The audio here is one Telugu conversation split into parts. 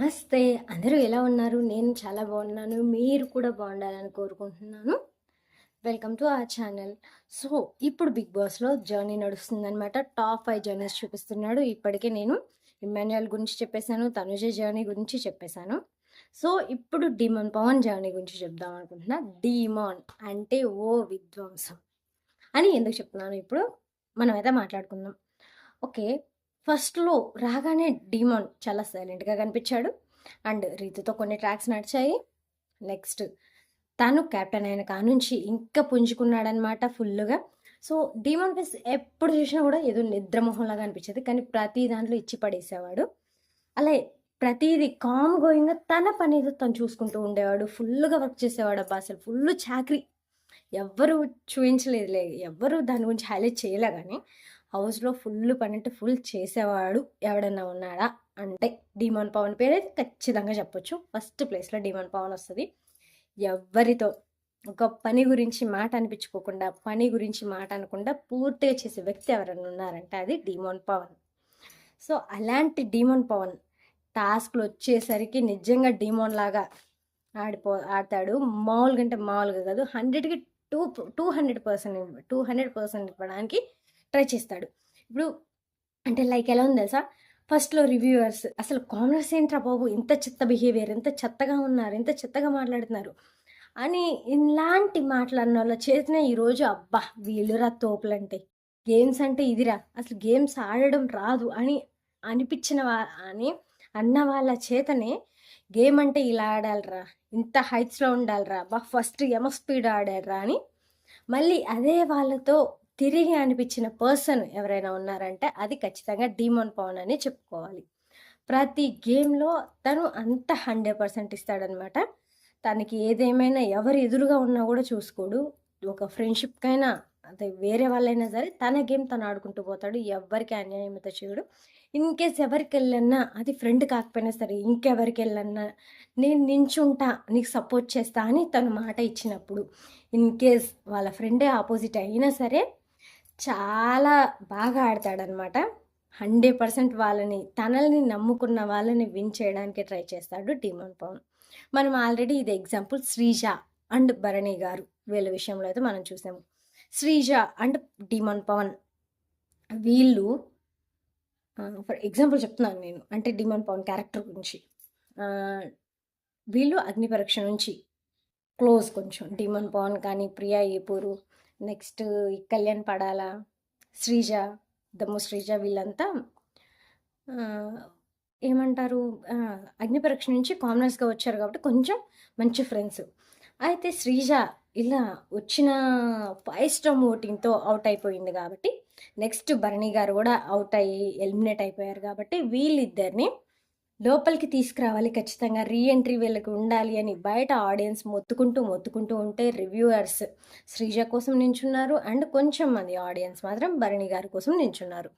నమస్తే. అందరూ ఎలా ఉన్నారు? నేను చాలా బాగున్నాను. మీరు కూడా బాగుండాలని కోరుకుంటున్నాను. Welcome to our channel. So, ఇప్పుడు 'బిగ్ బాస్'లో జర్నీ నడుస్తుందనమాట. టాప్ 5 జర్నీస్ చూపిస్తున్నాడు. ఇప్పటికే నేను ఇమ్మాన్యుయల్ గురించి చెప్పేసాను. తనుజ జర్నీ గురించి చెప్పేసాను. సో, ఇప్పుడు డీమన్ పవన్ జర్నీ గురించి చెప్దాం అనుకుంటున్నా. డీమాన్ అంటే ఓ విధ్వంసం అని ఎందుకు చెప్తున్నాను ఇప్పుడు మనమైతే మాట్లాడుకుందాం. ఓకే. ఫస్ట్‌లో రాగానే డీమాన్ చాలా సైలెంట్‌గా కనిపించాడు. అండ్ రీతుతో కొన్ని ట్రాక్స్ నడిచాయి. నెక్స్ట్ తను కెప్టెన్ అయిన కానుంచి ఇంకా పుంజుకున్నాడనమాట ఫుల్లుగా. సో, డీమాన్ ఫేస్ ఎప్పుడు చూసినా కూడా ఏదో నిద్ర మొహంలాగా అనిపించేది. కానీ ప్రతి దాంట్లో ఇచ్చి పడేసేవాడు. అలాగే ప్రతీది కామ్ గోయింగ్‌గా తన పనేదో తను చూసుకుంటూ ఉండేవాడు. ఫుల్లుగా వర్క్ చేసేవాడబ్బా! అసలు ఫుల్లు చాకిరీ. ఎవ్వరు చూయించలేదులే. ఎవ్వరు దాని గురించి హైలైట్ చేయలే గానీ, హౌస్‌లో ఫుల్లు పనంటే ఫుల్ చేసేవాడు ఎవడన్నా ఉన్నాడా అంటే డీమాన్ పవన్ పేరైతే ఖచ్చితంగా చెప్పొచ్చు. ఫస్ట్ ప్లేస్‌లో డీమాన్ పవన్ వస్తది. ఎవ్వరితో ఒక పని గురించి మాట అనిపించుకోకుండా, పని గురించి మాట అనకుండా పూర్తిగా చేసే వ్యక్తి ఎవరైనా ఉన్నారంటే అది డీమాన్ పవన్. సో, అలాంటి డీమాన్ పవన్ టాస్క్‌లు వచ్చేసరికి నిజంగా డీమాన్ లాగా ఆడతాడు. మామూలుగా అంటే మామూలుగా కాదు. 100కి 200% 200% ఇవ్వడానికి ట్రై చేస్తాడు. ఇప్పుడు అంటే లైక్ ఎలా ఉంది తెలుసా? ఫస్ట్‌లో రివ్యూవర్స్ అసలు కామనర్స్ ఏంట్రా బాబు! ఇంత చెత్త బిహేవియర్, ఇంత చెత్తగా ఉన్నారు, ఇంత చెత్తగా మాట్లాడుతున్నారు అని ఇలాంటి మాటలు అన్నోళ్ళ చేతనే ఈరోజు అబ్బా! వీళ్ళురా తోపులంటే. గేమ్స్ అంటే ఇదిరా! అసలు గేమ్స్ ఆడడం రాదు అని అనిపించిన అని అన్న వాళ్ళ చేతనే గేమ్ అంటే ఇలా ఆడాలిరా, ఇంత హైట్స్‌లో ఉండాలిరా, అబ్బా! ఫస్ట్ స్పీడ్ ఆడారురా అని మళ్ళీ అదే వాళ్ళతో తిరిగి అనిపించిన పర్సన్ ఎవరైనా ఉన్నారంటే అది ఖచ్చితంగా డీమాన్ పవన్ అని చెప్పుకోవాలి. ప్రతి గేమ్‌లో తను అంత 100% ఇస్తాడనమాట. తనకి ఏదేమైనా ఎవరు ఎదురుగా ఉన్నా కూడా చూసుకోడు. ఒక ఫ్రెండ్‌షిప్‌కైనా అదే వేరే వాళ్ళైనా సరే తన గేమ్ తను ఆడుకుంటూ పోతాడు. ఎవ్వరికి అన్యాయం అయితే చేయడు. ఇన్‌కేస్ ఎవరికెళ్ళన్నా అది ఫ్రెండ్ కాకపోయినా సరే ఇంకెవరికెళ్ళన్నా నేను నించుంటా, నీకు సపోర్ట్ చేస్తా అని తను మాట ఇచ్చినప్పుడు ఇన్‌కేస్ వాళ్ళ ఫ్రెండే ఆపోజిట్ అయినా సరే చాలా బాగా ఆడతాడనమాట. 100% తనని నమ్ముకున్న వాళ్ళని విన్ చేయడానికి ట్రై చేస్తాడు డీమాన్ పవన్. మనం ఆల్రెడీ ఇది ఎగ్జాంపుల్ శ్రీజ అండ్ భరణి గారు వీళ్ళ విషయంలో అయితే మనం చూసాము. శ్రీజ అండ్ డీమాన్ పవన్ వీళ్ళు ఫర్ ఎగ్జాంపుల్ చెప్తున్నాను నేను. అంటే డీమాన్ పవన్ క్యారెక్టర్ గురించి. వీళ్ళు అగ్ని పరీక్ష నుంచి క్లోజ్ కొంచెం. డీమాన్ పవన్ కానీ, ప్రియా ఏపూరు, నెక్స్ట్ కళ్యాణ్ పడాల, శ్రీజ, దమ్ము శ్రీజ వీళ్ళంతా ఏమంటారు అగ్ని పరీక్ష నుంచి కామనర్స్‌గా వచ్చారు కాబట్టి కొంచెం మంచి ఫ్రెండ్స్. అయితే శ్రీజ ఇలా వచ్చిన 5 స్టార్ ఓటింగ్‌తో అవుట్ అయిపోయింది కాబట్టి నెక్స్ట్ భరణి గారు కూడా అవుట్ అయ్యి ఎలిమినేట్ అయిపోయారు కాబట్టి వీళ్ళిద్దరిని లోపలికి తీసుకురావాలి ఖచ్చితంగా, రీఎంట్రీ వీళ్ళకి ఉండాలి అని బయట ఆడియన్స్ మొత్తుకుంటూ ఉంటే రివ్యూవర్స్ శ్రీజ కోసం నించున్నారు. అండ్ కొంచెం మంది ఆడియన్స్ మాత్రం భరణి గారి కోసం నించున్నారు.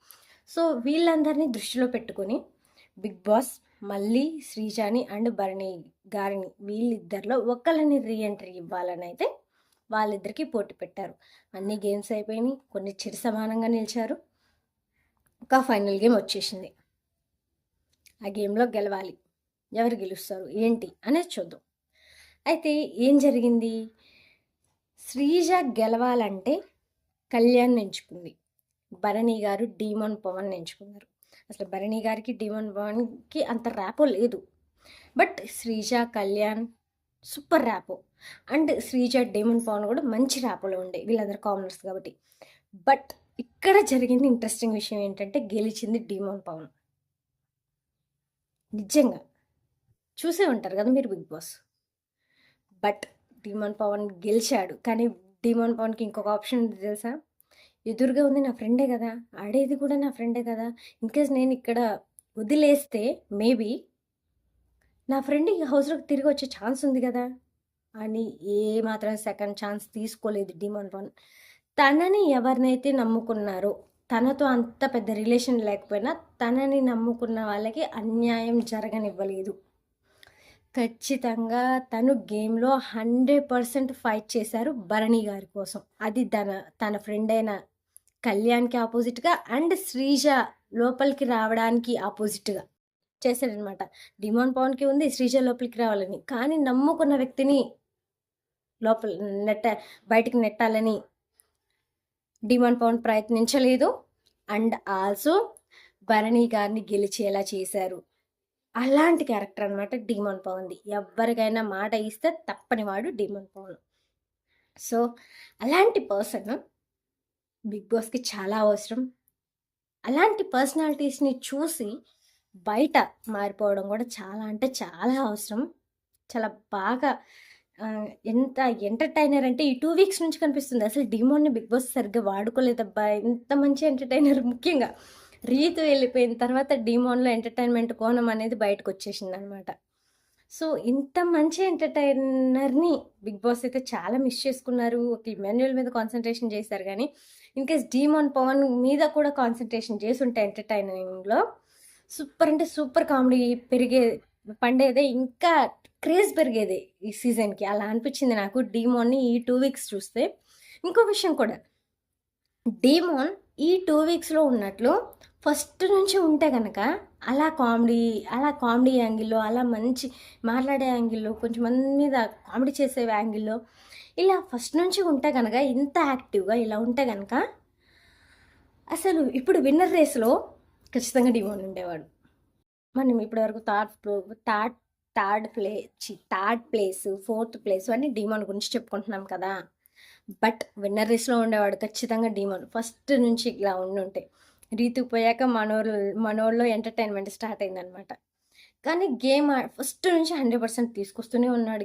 సో వీళ్ళందరినీ దృష్టిలో పెట్టుకొని బిగ్ బాస్ మళ్ళీ శ్రీజాని అండ్ భరణి గారిని వీళ్ళిద్దరిలో ఒకళ్ళని రీఎంట్రీ ఇవ్వాలని అయితే వాళ్ళిద్దరికీ పోటీ పెట్టారు. అన్ని గేమ్స్ అయిపోయినాయి, కొన్ని చిరు సమానంగా నిలిచారు. ఒక ఫైనల్ గేమ్ వచ్చేసింది. ఆ గేమ్లో గెలవాలి. ఎవరు గెలుస్తారు ఏంటి అనేది చూద్దాం. అయితే ఏం జరిగింది? శ్రీజ గెలవాలంటే కళ్యాణ్ ఎంచుకుంది, భరణి గారు డీమాన్ పవన్ ఎంచుకున్నారు. అసలు భరణి గారికి డీమాన్ పవన్కి అంత ర్యాపో లేదు. But Sreeja Kalyan super rapport. And Sreeja Demon Pawan కూడా మంచి ర్యాపోలో ఉండే, వీళ్ళందరూ కామనర్స్ కాబట్టి. బట్ ఇక్కడ జరిగింది ఇంట్రెస్టింగ్ విషయం ఏంటంటే గెలిచింది డీమాన్ పవన్. నిజంగా చూసే ఉంటారు కదా మీరు Bigg Boss. But Demon Pawan గెలిచాడు. కానీ డీమాన్ పవన్కి ఇంకొక ఆప్షన్ ఉంది తెలుసా? ఎదురుగా ఉంది నా ఫ్రెండే కదా, ఆడేది కూడా నా ఫ్రెండే కదా, ఇన్కేస్ నేను ఇక్కడ వదిలేస్తే మేబీ నా ఫ్రెండ్ ఈ హౌస్లోకి తిరిగి వచ్చే ఛాన్స్ ఉంది కదా అని ఏ మాత్రం సెకండ్ ఛాన్స్ తీసుకోలేదు డీమాన్ పవన్. తనని ఎవరినైతే నమ్ముకున్నారో, తనతో అంత పెద్ద రిలేషన్ లేకపోయినా తనని నమ్ముకున్న వాళ్ళకి అన్యాయం జరగనివ్వలేదు. ఖచ్చితంగా తను గేమ్లో 100% ఫైట్ చేశారు భరణి గారి కోసం. అది తన ఫ్రెండ్ అయిన కళ్యాణ్కి ఆపోజిట్గా అండ్ శ్రీజ లోపలికి రావడానికి ఆపోజిట్గా చేశాడనమాట. డిమాండ్ పవన్‌కి ఉంది శ్రీజ లోపలికి రావాలని. కానీ నమ్ముకున్న వ్యక్తిని లోపల బయటికి నెట్టాలని డిమాండ్ పవన్ ప్రయత్నించలేదు. అండ్ ఆల్సో భరణి గారిని గెలిచేలా చేశారు. అలాంటి క్యారెక్టర్ అనమాట డిమాండ్ పవన్‌ది. ఎవ్వరికైనా మాట ఇస్తే తప్పని వాడు డిమాండ్ పవన్. సో అలాంటి పర్సన్ బిగ్ బాస్‌కి చాలా అవసరం. అలాంటి పర్సనాలిటీస్‌ని చూసి బయట మారిపోవడం కూడా చాలా అంటే చాలా అవసరం. చాలా బాగా ఎంత ఎంటర్టైనర్ అంటే ఈ 2 వీక్స్ నుంచి కనిపిస్తుంది. అసలు డిమాండ్‌ని బిగ్ బాస్ సరిగ్గా వాడుకోలేదబ్బా! ఇంత మంచి ఎంటర్టైనర్ ముఖ్యంగా రీతు వెళ్ళిపోయిన తర్వాత డిమాండ్‌లో ఎంటర్టైన్మెంట్ కోణం అనేది బయటకొచ్చేసిందనమాట. సో ఇంత మంచి ఎంటర్టైనర్‌ని బిగ్ బాస్ అయితే చాలా మిస్ చేసుకున్నారు. ఒక ఇమాన్యుయల్ మీద కాన్సంట్రేషన్ చేశారు కానీ ఇన్‌కేస్ డిమాండ్ పవన్ మీద కూడా కాన్సంట్రేషన్ చేసుంటే ఎంటర్టైనింగ్‌లో సూపర్ అంటే సూపర్ కామెడీ పండేదే, ఇంకా క్రేజ్ పెరిగేది ఈ సీజన్‌కి. అలా అనిపించింది నాకు డీమోన్‌ని ఈ 2 వీక్స్ చూస్తే. ఇంకో విషయం కూడా, డీమోన్ ఈ 2 వీక్స్‌లో ఉన్నట్లు ఫస్ట్ నుంచి ఉంటే కనుక అలా కామెడీ యాంగిల్లో, అలా మంచి మాట్లాడే యాంగిల్లో, కొంచెం మంది మీద కామెడీ చేసే యాంగిల్లో ఇలా ఫస్ట్ నుంచి ఉంటే కనుక, ఇంత యాక్టివ్గా ఇలా ఉంటే కనుక అసలు ఇప్పుడు విన్నర్ రేస్లో ఖచ్చితంగా డిమోన్ ఉండేవాడు. మనం ఇప్పటివరకు థర్డ్ ప్లేస్, 4th ప్లేస్ అని డిమోన్ గురించి చెప్పుకుంటున్నాం కదా. బట్ విన్నర్ రేస్లో ఉండేవాడు ఖచ్చితంగా డిమోన్. ఫస్ట్ నుంచి ఇలా ఉండుంటే రీతు పోయాక మనోళ్ళలో ఎంటర్టైన్మెంట్ స్టార్ట్ అయిందనమాట. కానీ గేమ్ ఫస్ట్ నుంచి 100% తీసుకొస్తూనే ఉన్నాడు.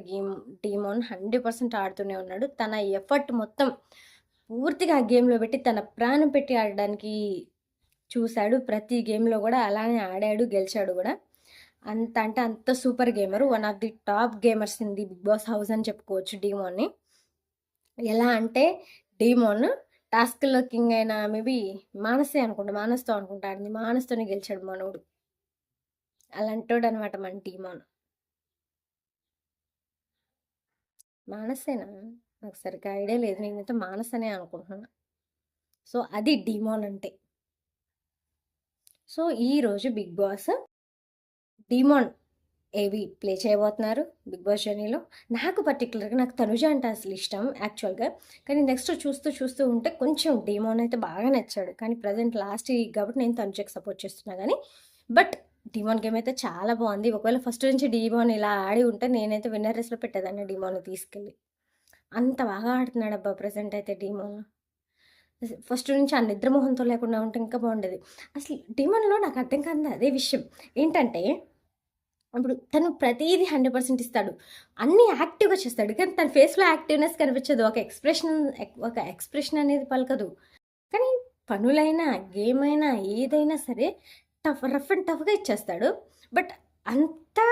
డిమోన్ 100% ఆడుతూనే ఉన్నాడు. తన ఎఫర్ట్ మొత్తం పూర్తిగా ఆ గేమ్లో పెట్టి తన ప్రాణం పెట్టి ఆడడానికి చూశాడు. ప్రతి గేమ్లో కూడా అలానే ఆడాడు, గెలిచాడు కూడా. అంత అంటే అంత super gamer, one of the top gamers in the Bigg Boss house అని చెప్పుకోవచ్చు డిమోన్ని. ఎలా అంటే డిమోన్ టాస్క్లో కింగ్ అయిన మేబీ మానస్తో అనుకుంటా ఆడింది. మానస్తోనే గెలిచాడు మనోడు. అలాంటోడు అనమాట మన డిమోన్. మానసేనా? నాకు సరిగ్గా ఐడియా లేదు, నేనైతే మానసనే అనుకుంటున్నా. సో అది డిమోన్ అంటే. సో ఈరోజు బిగ్ బాస్ డిమోన్ ఏవి ప్లే చేయబోతున్నారు బిగ్ బాస్ జర్నీలో. నాకు పర్టికులర్గా నాకు తనుజ అంటే అసలు ఇష్టం యాక్చువల్గా. కానీ నెక్స్ట్ చూస్తూ ఉంటే కొంచెం డిమోన్ అయితే బాగా నచ్చాడు. కానీ ప్రజెంట్ లాస్ట్ వీక్ కాబట్టి నేను తనుజకి సపోర్ట్ చేస్తున్నా. కానీ బట్ డిమోన్ గేమ్ అయితే చాలా బాగుంది. ఒకవేళ ఫస్ట్ నుంచి డిమోన్ ఇలా ఆడి ఉంటే నేనైతే విన్నర్ రేస్లో పెట్టేదాన్ని డిమోన్ తీసుకెళ్ళి. అంత బాగా ఆడుతున్నాడు అబ్బా ప్రజెంట్ అయితే డిమోన్. ఫస్ట్ నుంచి ఆ నిద్రమోహంతో లేకుండా ఉంటే ఇంకా బాగుండేది. అసలు డిమోన్లో నాకు అర్థం కాదు అదే విషయం ఏంటంటే, ఇప్పుడు తను ప్రతిదీ 100% ఇస్తాడు, అన్నీ యాక్టివ్గా చేస్తాడు. కానీ తన ఫేస్లో యాక్టివ్నెస్ కనిపించదు. ఒక ఎక్స్ప్రెషన్ అనేది పలకదు. కానీ పనులైనా గేమ్ అయినా ఏదైనా సరే రఫ్ అండ్ టఫ్గా ఇచ్చేస్తాడు. బట్ అంతా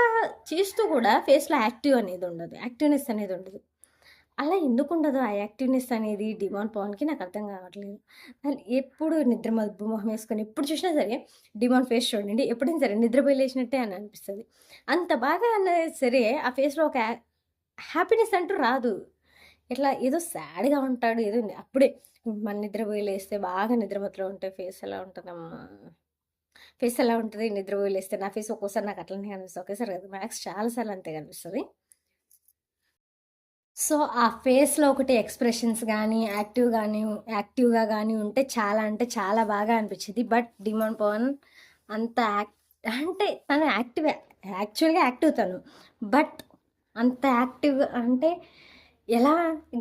చేస్తూ కూడా ఫేస్లో యాక్టివ్నెస్ అనేది ఉండదు. అలా ఎందుకు ఉండదు ఆ యాక్టివ్నెస్ అనేది డిమాండ్ పవన్కి? నాకు అర్థం కావట్లేదు. ఎప్పుడు నిద్ర మబ్బు మొహం వేసుకొని ఎప్పుడు చూసినా సరే డిమాండ్ ఫేస్ చూడండి, ఎప్పుడైనా సరే నిద్రపోయి లేచినట్టే అని అనిపిస్తుంది. అంత బాగా అన్నది సరే ఆ ఫేస్లో ఒక హ్యాపీనెస్ అంటూ రాదు. ఇట్లా ఏదో సాడ్గా ఉంటాడు. ఏదో అప్పుడే మన నిద్రపోయి లేస్తే బాగా నిద్రమత్తులో ఉంటే ఫేస్ ఎలా ఉంటుందమ్మా, ఫేస్ ఎలా ఉంటుంది నిద్రపోయి లేస్తే. నా ఫేస్ ఒక్కోసారి నాకు అట్లనే కనిపిస్తుంది, ఒకేసారి కదా, మ్యాక్స్ చాలాసార్లు అంతే కనిపిస్తుంది. సో ఆ ఫేస్లో ఒకటి ఎక్స్ప్రెషన్స్ కానీ యాక్టివ్గా కానీ ఉంటే చాలా అంటే చాలా బాగా అనిపించింది. బట్ డిమాండ్ పవన్ అంత అంటే తను యాక్చువల్గా యాక్టివ్ తను. బట్ అంత యాక్టివ్ అంటే ఎలా,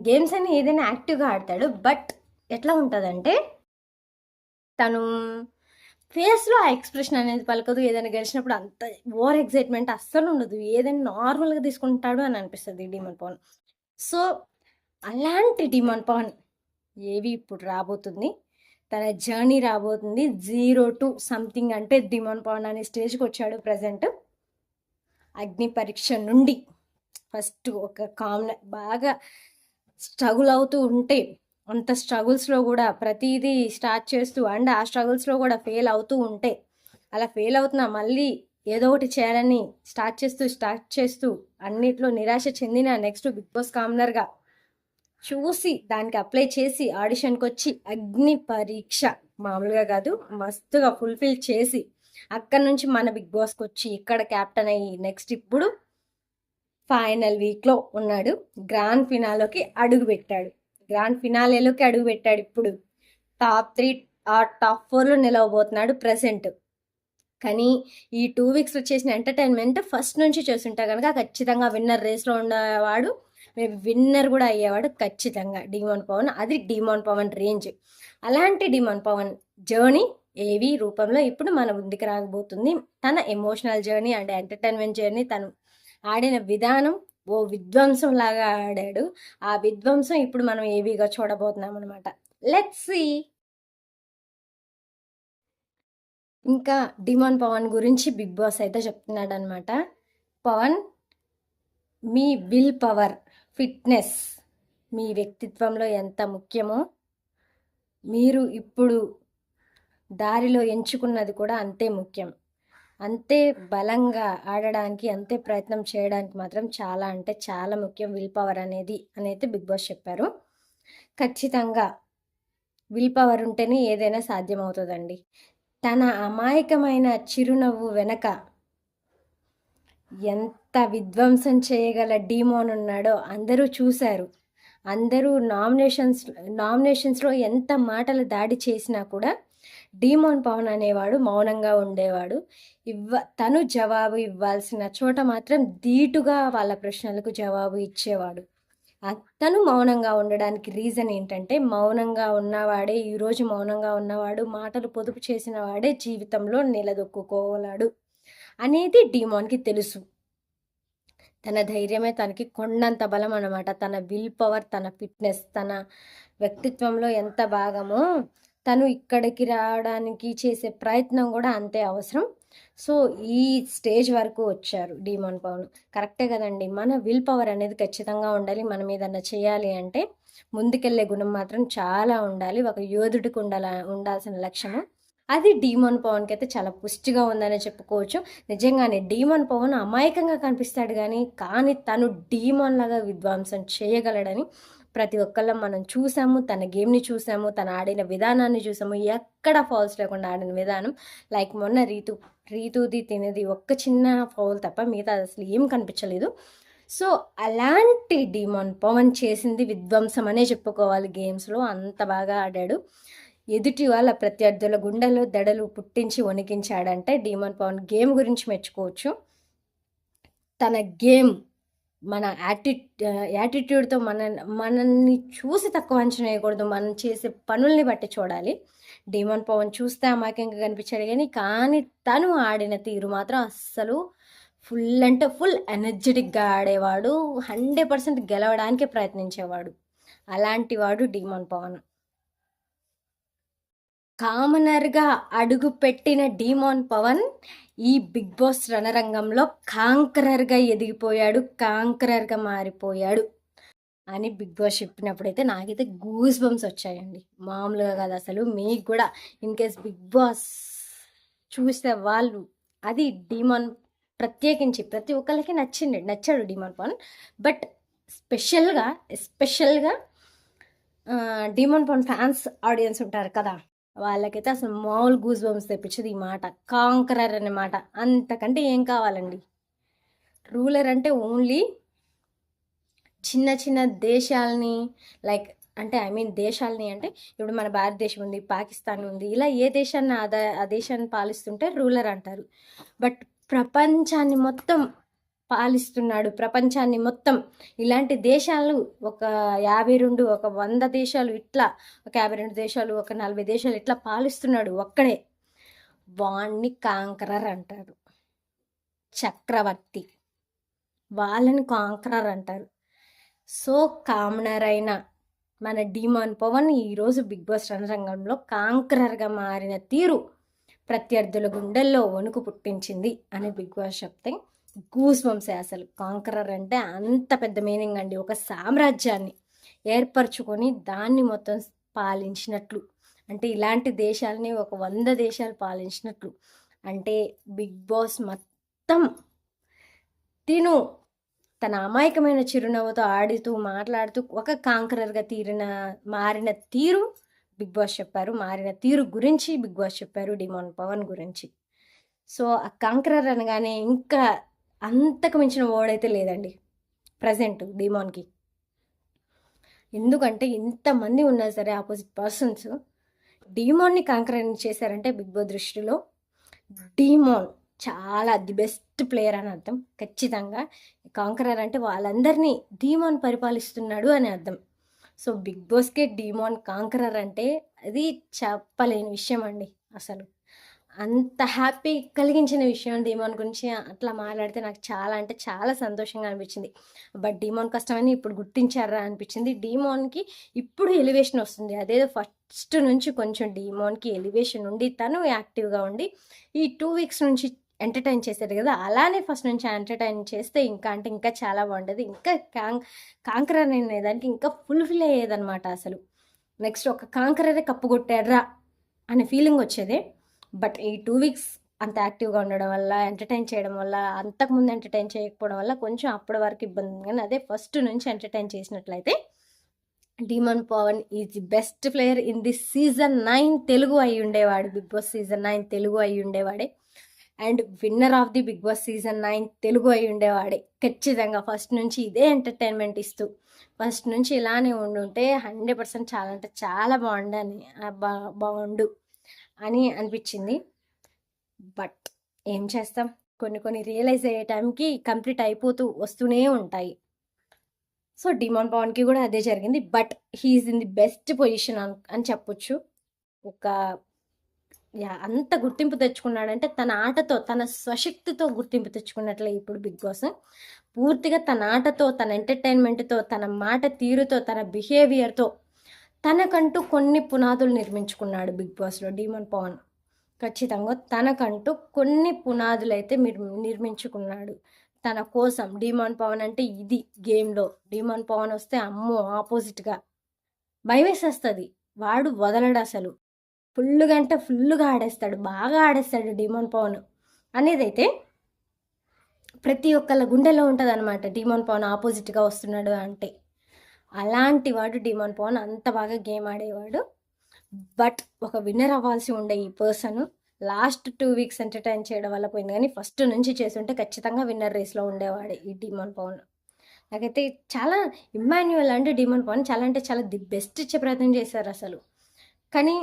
గేమ్స్ అని ఏదైనా యాక్టివ్గా ఆడతాడు. బట్ ఎట్లా ఉంటుందంటే తను ఫేస్లో ఆ ఎక్స్ప్రెషన్ అనేది పలకదు. ఏదైనా గెలిచినప్పుడు అంత ఓవర్ ఎక్సైట్మెంట్ అస్సలు ఉండదు. ఏదైనా నార్మల్గా తీసుకుంటాడు అని అనిపిస్తుంది డిమాండ్ పవన్. సో అలాంటి డిమాండ్ పవన్ ఏవి ఇప్పుడు రాబోతుంది, తన జర్నీ రాబోతుంది 0 to something అంటే డిమాండ్ పవన్ అనే స్టేజ్కి వచ్చాడు ప్రజెంట్. అగ్ని పరీక్ష నుండి ఫస్ట్ ఒక బాగా స్ట్రగుల్ అవుతూ ఉంటే, అంత స్ట్రగుల్స్లో కూడా ప్రతిదీ స్టార్ట్ చేస్తూ అండ్ ఆ స్ట్రగుల్స్లో కూడా ఫెయిల్ అవుతూ ఉంటే, అలా ఫెయిల్ అవుతున్నా మళ్ళీ ఏదో ఒకటి చేయాలని స్టార్ట్ చేస్తూ అన్నిట్లో నిరాశ చెందిన నెక్స్ట్ బిగ్ బాస్ కామనర్గా చూసి దానికి అప్లై చేసి ఆడిషన్కి వచ్చి అగ్ని పరీక్ష మామూలుగా కాదు మస్తుగా ఫుల్ఫిల్ చేసి అక్కడ నుంచి మన బిగ్ బాస్కి వచ్చి ఇక్కడ క్యాప్టెన్ అయ్యి నెక్స్ట్ ఇప్పుడు ఫైనల్ వీక్లో ఉన్నాడు. గ్రాండ్ ఫినాలోకి అడుగు పెట్టాడు. గ్రాండ్ ఫినాలేలోకి అడుగు పెట్టాడు. ఇప్పుడు టాప్ 3 టాప్ 4లో నిలవబోతున్నాడు ప్రెసెంట్. కానీ ఈ 2 వీక్స్లో చేసిన ఎంటర్టైన్మెంట్ ఫస్ట్ నుంచి చూస్తుంటే కనుక ఖచ్చితంగా విన్నర్ రేస్లో ఉండేవాడు, విన్నర్ కూడా అయ్యేవాడు ఖచ్చితంగా డిమాన్ పవన్. అది డిమాన్ పవన్ రేంజ్. అలాంటి డిమాన్ పవన్ జర్నీ ఏవి రూపంలో ఇప్పుడు మన ముందుకు రాకపోతుంది. తన emotional journey and entertainment journey, తను ఆడిన విధానం ఓ విధ్వంసం లాగా ఆడాడు. ఆ విధ్వంసం ఇప్పుడు మనం ఏవిగా చూడబోతున్నాం అనమాట. Let's see. ఇంకా డిమాన్ పవన్ గురించి బిగ్ బాస్ అయితే చెప్తున్నాడు అనమాట. పవన్, మీ విల్ పవర్, ఫిట్నెస్ మీ వ్యక్తిత్వంలో ఎంత ముఖ్యమో మీరు ఇప్పుడు దారిలో ఎంచుకున్నది కూడా అంతే ముఖ్యం. అంతే బలంగా ఆడడానికి, అంతే ప్రయత్నం చేయడానికి మాత్రం చాలా అంటే చాలా ముఖ్యం విల్ పవర్ అనేది అయితే బిగ్ బాస్ చెప్పారు. ఖచ్చితంగా విల్ పవర్ ఉంటేనే ఏదైనా సాధ్యమవుతుందండి. తన అమాయకమైన చిరునవ్వు వెనక ఎంత విధ్వంసం చేయగల డీమోన్ ఉన్నాడో అందరూ చూశారు. అందరూ నామినేషన్స్లో ఎంత మాటలు దాడి చేసినా కూడా డీమోన్ పవన్ అనేవాడు మౌనంగా ఉండేవాడు. తను జవాబు ఇవ్వాల్సిన చోట మాత్రం ధీటుగా వాళ్ళ ప్రశ్నలకు జవాబు ఇచ్చేవాడు. తను మౌనంగా ఉండడానికి రీజన్ ఏంటంటే, మౌనంగా ఉన్నవాడే ఈరోజు మౌనంగా ఉన్నవాడు, మాటలు పొదుపు చేసిన వాడే జీవితంలో నిలదొక్కుకోగలడు అనేది డీమోన్కి తెలుసు. తన ధైర్యమే తనకి కొండంత బలం అన్నమాట. తన విల్ పవర్, తన ఫిట్నెస్, తన వ్యక్తిత్వంలో ఎంత భాగమో తను ఇక్కడికి రావడానికి చేసే ప్రయత్నం కూడా అంతే అవసరం. సో ఈ స్టేజ్ వరకు వచ్చారు డిమాన్ పవన్. కరెక్టే కదండి. మన విల్ పవర్ అనేది ఖచ్చితంగా ఉండాలి. మనం ఏదన్నా చేయాలి అంటే ముందుకెళ్ళే గుణం మాత్రం చాలా ఉండాలి. ఒక యోధుడికి ఉండాల్సిన లక్ష్యము అది డీమోన్ పవన్కి అయితే చాలా పుష్టిగా ఉందని చెప్పుకోవచ్చు. నిజంగానే డీమోన్ పవన్ అమాయకంగా కనిపిస్తాడు కానీ తను డీమోన్ లాగా విధ్వంసం చేయగలడని ప్రతి ఒక్కళ్ళం మనం చూసాము. తన గేమ్ని చూసాము, తను ఆడిన విధానాన్ని చూసాము. ఎక్కడ ఫౌల్స్ లేకుండా ఆడిన విధానం. లైక్ మొన్న రీతుది తినేది ఒక్క చిన్న ఫౌల్ తప్ప మిగతా అసలు ఏం కనిపించలేదు. సో అలాంటి డిమాన్ పవన్ చేసింది విధ్వంసం అనే చెప్పుకోవాలి. గేమ్స్లో అంత బాగా ఆడాడు. ఎదుటి వాళ్ళ ప్రత్యర్థుల గుండెల్లో దడలు పుట్టించి వణికించాడంటే డిమాన్ పవన్ గేమ్ గురించి మెచ్చుకోవచ్చు. తన గేమ్, మన యాటిట్యూడ్తో మనల్ని చూసి తక్కువ అంచనా వేయకూడదు. మనం చేసే పనుల్ని బట్టి చూడాలి. డిమాన్ పవన్ చూస్తే అమాయకంగా కనిపించాడు కానీ తను ఆడిన తీరు మాత్రం అస్సలు ఫుల్ అంటే ఫుల్ ఎనర్జెటిక్గా ఆడేవాడు. 100% గెలవడానికి ప్రయత్నించేవాడు. అలాంటి వాడు డిమాన్ పవన్. కామనర్గా అడుగు పెట్టిన డిమాన్ పవన్ ఈ బిగ్ బాస్ రణరంగంలో కాంకరర్గా ఎదిగిపోయాడు, కాంకరర్గా మారిపోయాడు అని బిగ్ బాస్ చెప్పినప్పుడైతే నాకైతే గూస్ బంప్స్ వచ్చాయండి. మామూలుగా కాదు అసలు. మీకు కూడా ఇన్ కేస్ బిగ్ బాస్ చూస్తే వాళ్ళు అది డిమాన్ ప్రత్యేకించి ప్రతి ఒక్కరికి నచ్చాడు డిమాన్ పవన్. బట్ ఎస్పెషల్గా డిమాన్ పవన్ ఫ్యాన్స్ ఆడియన్స్ ఉంటారు కదా, వాళ్ళకైతే అసలు మామూలు గూస్ బంప్స్ తెప్పించదు ఈ మాట. కాంకరర్ అనే మాట. అంతకంటే ఏం కావాలండి. రూలర్ అంటే ఓన్లీ చిన్న చిన్న దేశాలని లైక్ అంటే దేశాలని అంటే ఇప్పుడు మన భారతదేశం ఉంది, పాకిస్తాన్ ఉంది, ఇలా ఏ దేశాన్ని ఆ దేశాన్ని పాలిస్తుంటే రూలర్ అంటారు. బట్ ప్రపంచాన్ని మొత్తం పాలిస్తున్నాడు. ప్రపంచాన్ని మొత్తం ఇలాంటి దేశాలు ఒక 52, ఒక 100 దేశాలు ఇట్లా, ఒక 52 దేశాలు, ఒక 40 దేశాలు ఇట్లా పాలిస్తున్నాడు ఒక్కడే. వాణ్ణి కాంకరర్ అంటారు. చక్రవర్తి, వాళ్ళని కాంకరర్ అంటారు. సో కామనర్ అయిన మన డిమాన్ పవన్ ఈరోజు బిగ్ బాస్ రణరంగంలో కాంకరర్గా మారిన తీరు ప్రత్యర్థుల గుండెల్లో వణుకు పుట్టించింది అని బిగ్ బాస్ చెప్తే గూస్ బంప్సే అసలు. కాంకరర్ అంటే అంత పెద్ద మీనింగ్ అండి. ఒక సామ్రాజ్యాన్ని ఏర్పరచుకొని దాన్ని మొత్తం పాలించినట్లు. అంటే ఇలాంటి దేశాలని ఒక 100 దేశాలు పాలించినట్లు. అంటే బిగ్ బాస్ మొత్తం తన అమాయకమైన చిరునవ్వుతో ఆడుతూ మాట్లాడుతూ ఒక కాంకరర్గా మారిన తీరు బిగ్ బాస్ చెప్పారు. మారిన తీరు గురించి బిగ్ బాస్ చెప్పారు డిమాన్ పవన్ గురించి. సో ఆ కాంకరర్ అనగానే ఇంకా అంతకు మించిన వర్డ్ అయితే లేదండి ప్రజెంట్ డీమాన్కి. ఎందుకంటే ఇంతమంది ఉన్నా సరే ఆపోజిట్ పర్సన్స్ డీమాన్ని కాంకరర్ చేశారంటే బిగ్ బాస్ దృష్టిలో డీమాన్ చాలా ది బెస్ట్ ప్లేయర్ అని అర్థం. ఖచ్చితంగా కాంకరర్ అంటే వాళ్ళందరినీ డీమాన్ పరిపాలిస్తున్నాడు అని అర్థం. సో బిగ్ బాస్కే డీమాన్ కాంకరర్ అంటే అది చెప్పలేని విషయం అండి. అసలు అంత హ్యాపీ కలిగించిన విషయం డీమాన్ గురించి అట్లా మాట్లాడితే నాకు చాలా అంటే చాలా సంతోషంగా అనిపించింది. బట్ డీమాన్ కష్టమని ఇప్పుడు గుర్తించారా అనిపించింది. డీమాన్కి ఇప్పుడు ఎలివేషన్ వస్తుంది. అదేదో ఫస్ట్ నుంచి కొంచెం డీమాన్కి ఎలివేషన్ ఉండి తను యాక్టివ్గా ఉండి ఈ 2 వీక్స్ నుంచి ఎంటర్టైన్ చేశారు కదా, అలానే ఫస్ట్ నుంచి ఎంటర్టైన్ చేస్తే ఇంకా అంటే ఇంకా చాలా బాగుంటుంది. ఇంకా కాంకరర్ అనే దానికి ఇంకా ఫుల్ఫిల్ అయ్యేదన్నమాట. అసలు నెక్స్ట్ ఒక కాంకరరే కప్పు కొట్టాడ్రా అనే ఫీలింగ్ వచ్చేది. బట్ ఈ 2 వీక్స్ అంత యాక్టివ్గా ఉండడం వల్ల, ఎంటర్టైన్ చేయడం వల్ల, అంతకుముందు ఎంటర్టైన్ చేయకపోవడం వల్ల కొంచెం అప్పటి వరకు ఇబ్బంది ఉంది. కానీ అదే ఫస్ట్ నుంచి ఎంటర్టైన్ చేసినట్లయితే Demon Pavan is the best player in the season 9 Telugu అయి ఉండేవాడు. బిగ్ బాస్ సీజన్ 9 తెలుగు అయి ఉండేవాడే. And winner of the Bigg Boss season 9 Telugu అయి ఉండేవాడే. ఖచ్చితంగా ఫస్ట్ నుంచి ఇదే ఎంటర్టైన్మెంట్ ఇస్తూ ఫస్ట్ నుంచి ఇలానే ఉండుంటే 100% చాలా అంటే చాలా బాగుండు అని అనిపించింది. బట్ ఏం చేస్తాం, కొన్ని రియలైజ్ అయ్యే టైంకి కంప్లీట్ అయిపోతూ వస్తూనే ఉంటాయి. సో డీమాన్ పవన్కి కూడా అదే జరిగింది. But he's in the best position అని చెప్పొచ్చు. ఒక అంత గుర్తింపు తెచ్చుకున్నాడంటే తన ఆటతో, తన స్వశక్తితో గుర్తింపు తెచ్చుకున్నట్లే ఇప్పుడు బిగ్ బాస్. పూర్తిగా తన ఆటతో, తన ఎంటర్టైన్మెంట్తో, తన మాట తీరుతో, తన బిహేవియర్తో తనకంటూ కొన్ని పునాదులు నిర్మించుకున్నాడు బిగ్ బాస్లో డీమాన్ పవన్. ఖచ్చితంగా తనకంటూ కొన్ని పునాదులు అయితే నిర్మించుకున్నాడు తన కోసం. డీమాన్ పవన్ అంటే ఇది గేమ్లో. డీమాన్ పవన్ వస్తే అమ్మో ఆపోజిట్గా భయమేసేస్తుంది. వాడు వదలడు అసలు. ఫుల్గా ఆడేస్తాడు, బాగా ఆడేస్తాడు డీమాన్ పవన్ అనేదైతే ప్రతి ఒక్కళ్ళ గుండెలో ఉంటుంది అనమాట. డీమాన్ పవన్ ఆపోజిట్గా వస్తున్నాడు అంటే అలాంటి వాడు డీమాన్ పవన్. అంత బాగా గేమ్ ఆడేవాడు. బట్ ఒక విన్నర్ అవ్వాల్సి ఉండే ఈ పర్సన్ లాస్ట్ 2 వీక్స్ ఎంటర్టైన్ చేయడం వల్ల పోయింది. కానీ ఫస్ట్ నుంచి చేస్తుంటే ఖచ్చితంగా విన్నర్ రేస్లో ఉండేవాడే ఈ డీమాన్ పవన్. నాకైతే చాలా ఇమ్మాన్యువల్ అంటే డీమాన్ పవన్ చాలా అంటే చాలా ది బెస్ట్ ఇచ్చే ప్రయత్నం చేశారు అసలు. కానీ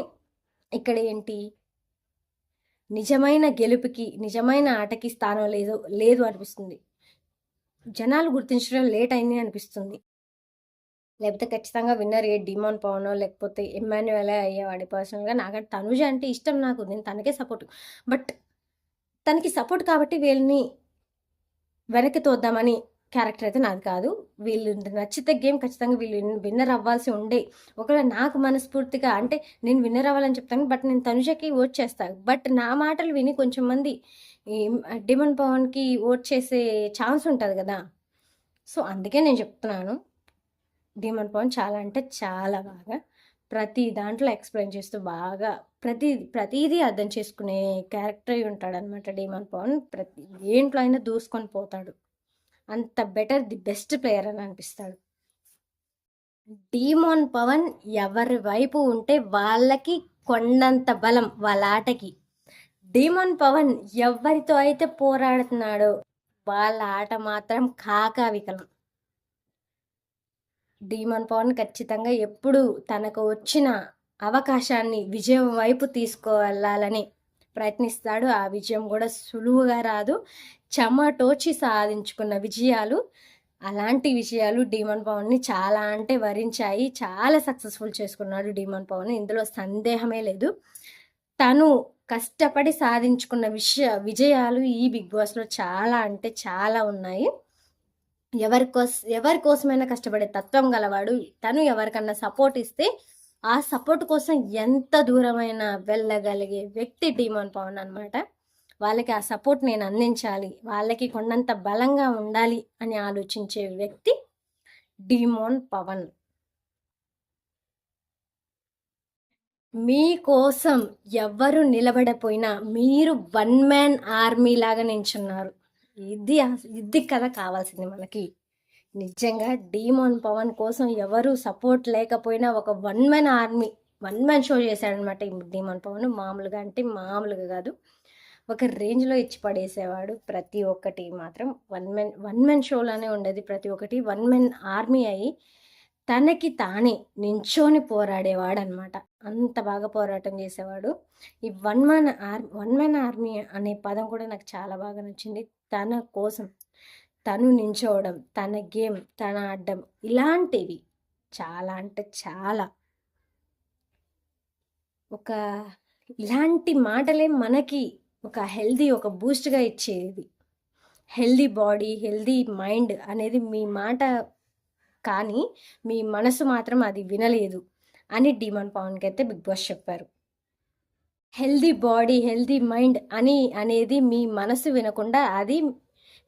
ఇక్కడ ఏంటి, నిజమైన గెలుపుకి, నిజమైన ఆటకి స్థానం లేదు అనిపిస్తుంది. జనాలు గుర్తించడం లేట్ అయింది అనిపిస్తుంది. లేకపోతే ఖచ్చితంగా విన్నర్ ఏ డీమాన్ పవనో లేకపోతే ఎమ్మాన్యువలే అయ్యేవాడి. పర్సనల్గా నాకంటే తనుజ అంటే ఇష్టం నాకు, నేను తనకే సపోర్ట్. బట్ తనకి సపోర్ట్ కాబట్టి వీళ్ళని వెనక్కి తోద్దామని క్యారెక్టర్ అయితే నాది కాదు. వీళ్ళు నచ్చితే గేమ్ ఖచ్చితంగా వీళ్ళు విన్నర్ అవ్వాల్సి ఉండే. ఒకవేళ నాకు మనస్ఫూర్తిగా అంటే నేను విన్నర్ అవ్వాలని చెప్తాను, బట్ నేను తనుజకి ఓట్ చేస్తాను. బట్ నా మాటలు విని కొంచెం మంది డీమాన్ పవన్కి ఓట్ చేసే ఛాన్స్ ఉంటుంది కదా. సో అందుకే నేను చెప్తున్నాను, డీమాన్ పవన్ చాలా అంటే చాలా బాగా ప్రతి దాంట్లో ఎక్స్ప్లెయిన్ చేస్తూ బాగా ప్రతిదీ అర్థం చేసుకునే క్యారెక్టర్ అయి ఉంటాడనమాట డీమాన్ పవన్. ప్రతి దేంట్లో అయినా దూసుకొని పోతాడు. అంత బెటర్ ది బెస్ట్ ప్లేయర్ అని అనిపిస్తాడు. డీమాన్ పవన్ ఎవరి వైపు ఉంటే వాళ్ళకి కొండంత బలం వాళ్ళ ఆటకి. డీమాన్ పవన్ ఎవరితో అయితే పోరాడుతున్నాడో వాళ్ళ ఆట మాత్రం కాకావికలం. డీమాన్ పవన్ ఖచ్చితంగా ఎప్పుడు తనకు వచ్చిన అవకాశాన్ని విజయం వైపు తీసుకువెళ్ళాలని ప్రయత్నిస్తాడు. ఆ విజయం కూడా సులువుగా రాదు, చెమటోచి సాధించుకున్న విజయాలు. అలాంటి విజయాలు డీమాన్ పవన్ని చాలా అంటే వరించాయి. చాలా సక్సెస్ఫుల్ చేసుకున్నాడు డీమాన్ పవన్, ఇందులో సందేహమే లేదు. తను కష్టపడి సాధించుకున్న విజయాలు ఈ బిగ్ బాస్లో చాలా అంటే చాలా ఉన్నాయి. ఎవరి కోసమైనా కష్టపడే తత్వం గలవాడు. తను ఎవరికన్నా సపోర్ట్ ఇస్తే ఆ సపోర్ట్ కోసం ఎంత దూరమైనా వెళ్ళగలిగే వ్యక్తి డీమాన్ పవన్ అనమాట. వాళ్ళకి ఆ సపోర్ట్ నేను అందించాలి, వాళ్ళకి కొండంత బలంగా ఉండాలి అని ఆలోచించే వ్యక్తి డీమాన్ పవన్. మీకోసం ఎవరు నిలబడపోయినా మీరు 1 మ్యాన్ ఆర్మీ లాగా నించున్నారు. ఇది కదా కావాల్సింది మనకి. నిజంగా డీమాన్ పవన్ కోసం ఎవరు సపోర్ట్ లేకపోయినా ఒక 1 మ్యాన్ ఆర్మీ, 1 మ్యాన్ షో చేశాడనమాట ఈ డీమాన్ పవన్. మామూలుగా అంటే మామూలుగా కాదు. ఒక రేంజ్లో ఇచ్చి పడేసేవాడు. ప్రతి ఒక్కటి మాత్రం వన్ మెన్ షోలోనే ఉండేది. ప్రతి ఒక్కటి వన్ మెన్ ఆర్మీ అయ్యి తనకి తానే నించొని పోరాడేవాడనమాట. అంత బాగా పోరాటం చేసేవాడు. ఈ వన్ మ్యాన్ ఆర్మీ అనే పదం కూడా నాకు చాలా బాగా నచ్చింది. తన కోసం తను నించోవడం, తన గేమ్ తన ఆడడం, ఇలాంటివి చాలా అంటే చాలా ఇలాంటి మాటలే మనకి ఒక ఒక బూస్ట్గా ఇచ్చేది. హెల్దీ బాడీ, హెల్దీ మైండ్ అనేది మీ మాట, కానీ మీ మనసు మాత్రం అది వినలేదు అని డీమాన్ పవన్కి అయితే బిగ్ బాస్ చెప్పారు. హెల్దీ బాడీ, హెల్దీ మైండ్ అనేది మీ మనసు వినకుండా అది